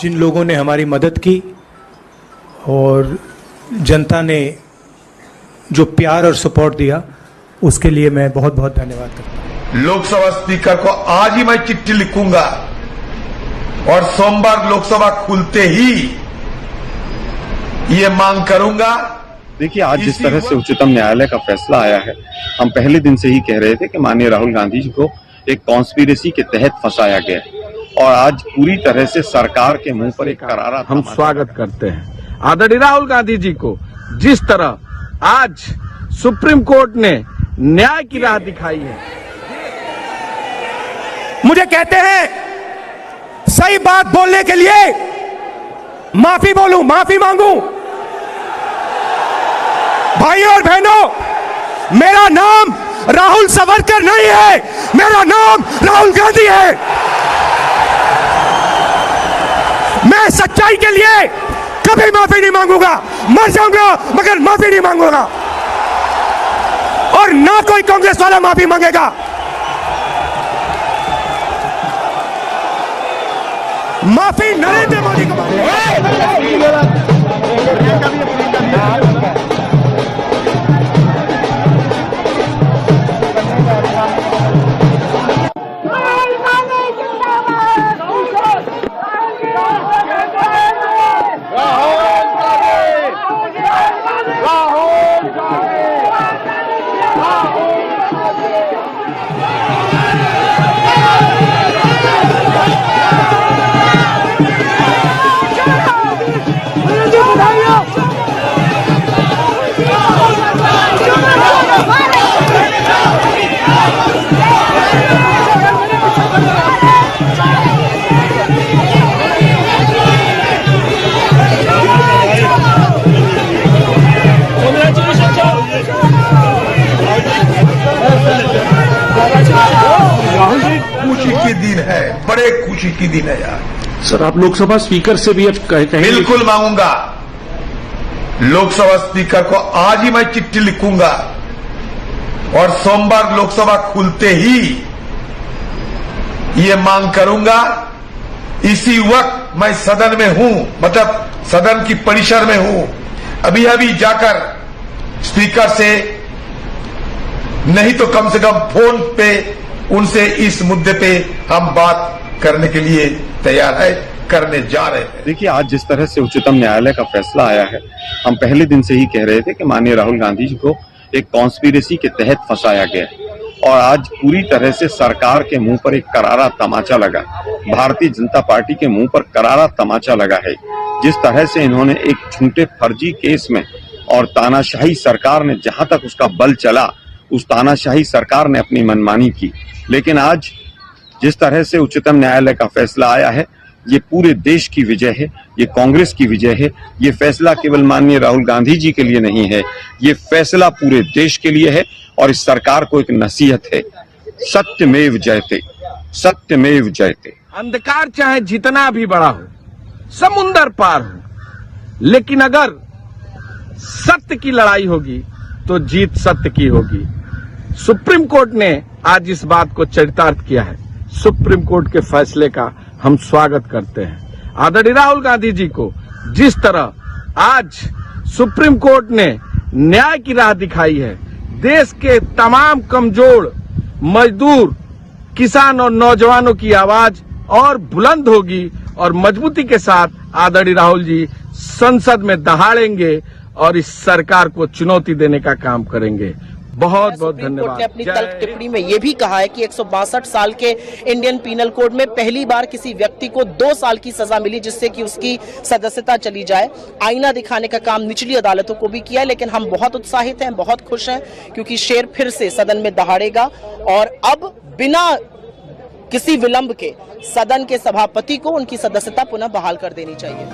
जिन लोगों ने हमारी मदद की और जनता ने जो प्यार और सपोर्ट दिया, उसके लिए मैं बहुत बहुत धन्यवाद करता हूं। लोकसभा स्पीकर को आज ही मैं चिट्ठी लिखूंगा और सोमवार लोकसभा खुलते ही ये मांग करूंगा। देखिए, आज जिस तरह से उच्चतम न्यायालय का फैसला आया है, हम पहले दिन से ही कह रहे थे कि माननीय राहुल गांधी जी को एक कॉन्स्पिरेसी के तहत फंसाया गया और आज पूरी तरह से सरकार के मुंह पर एक करारा हम स्वागत करते हैं आदरणीय राहुल गांधी जी को। जिस तरह आज सुप्रीम कोर्ट ने न्याय की राह दिखाई है। मुझे कहते हैं सही बात बोलने के लिए माफी बोलूं, माफी मांगूं। भाइयों और बहनों, मेरा नाम राहुल सावरकर नहीं है, मेरा नाम राहुल गांधी है। मैं सच्चाई के लिए कभी माफी नहीं मांगूंगा, मर जाऊंगा मगर माफी नहीं मांगूंगा और ना कोई कांग्रेस वाला माफी मांगेगा। माफी नरेंद्र मोदी को मांगेगा। खुशी की दिन है, बड़े खुशी की दिन है यार। सर, आप लोकसभा स्पीकर से भी कहेंगे? बिल्कुल मांगूंगा। लोकसभा स्पीकर को आज ही मैं चिट्ठी लिखूंगा और सोमवार लोकसभा खुलते ही ये मांग करूंगा। इसी वक्त मैं सदन में हूं, मतलब सदन की परिसर में हूं। अभी अभी जाकर स्पीकर से नहीं तो कम से कम फोन पे उनसे इस मुद्दे पे हम बात करने के लिए तैयार है, करने जा रहे हैं। देखिए, आज जिस तरह से उच्चतम न्यायालय का फैसला आया है, हम पहले दिन से ही कह रहे थे कि माननीय राहुल गांधी जी को एक कॉन्स्पिरेसी के तहत फंसाया गया और आज पूरी तरह से सरकार के मुंह पर एक करारा तमाचा लगा, भारतीय जनता पार्टी के मुंह पर करारा तमाचा लगा है। जिस तरह से इन्होंने एक झूठे फर्जी केस में और तानाशाही सरकार ने जहां तक उसका बल चला, उस तानाशाही सरकार ने अपनी मनमानी की। लेकिन आज जिस तरह से उच्चतम न्यायालय का फैसला आया है, ये पूरे देश की विजय है, ये कांग्रेस की विजय है। ये फैसला केवल माननीय राहुल गांधी जी के लिए नहीं है, ये फैसला पूरे देश के लिए है और इस सरकार को एक नसीहत है, सत्यमेव जयते, सत्यमेव जयते। अंधकार चाहे जितना भी बड़ा हो, समुंदर पार हो, लेकिन अगर सत्य की लड़ाई होगी तो जीत सत्य की होगी। सुप्रीम कोर्ट ने आज इस बात को चरितार्थ किया है। सुप्रीम कोर्ट के फैसले का हम स्वागत करते हैं आदरणीय राहुल गांधी जी को। जिस तरह आज सुप्रीम कोर्ट ने न्याय की राह दिखाई है, देश के तमाम कमजोर मजदूर, किसान और नौजवानों की आवाज और बुलंद होगी और मजबूती के साथ आदरणीय राहुल जी संसद में दहाड़ेंगे और इस सरकार को चुनौती देने का काम करेंगे। बहुत बहुत धन्यवाद। कोर्ट ने अपनी तल्ख टिप्पणी में यह भी कहा है कि 162 साल के इंडियन पीनल कोड में पहली बार किसी व्यक्ति को 2 साल की सजा मिली जिससे कि उसकी सदस्यता चली जाए। आईना दिखाने का काम निचली अदालतों को भी किया है, लेकिन हम बहुत उत्साहित हैं, बहुत खुश हैं क्योंकि शेर फिर से सदन में दहाड़ेगा और अब बिना किसी विलंब के सदन के सभापति को उनकी सदस्यता पुनः बहाल कर देनी चाहिए।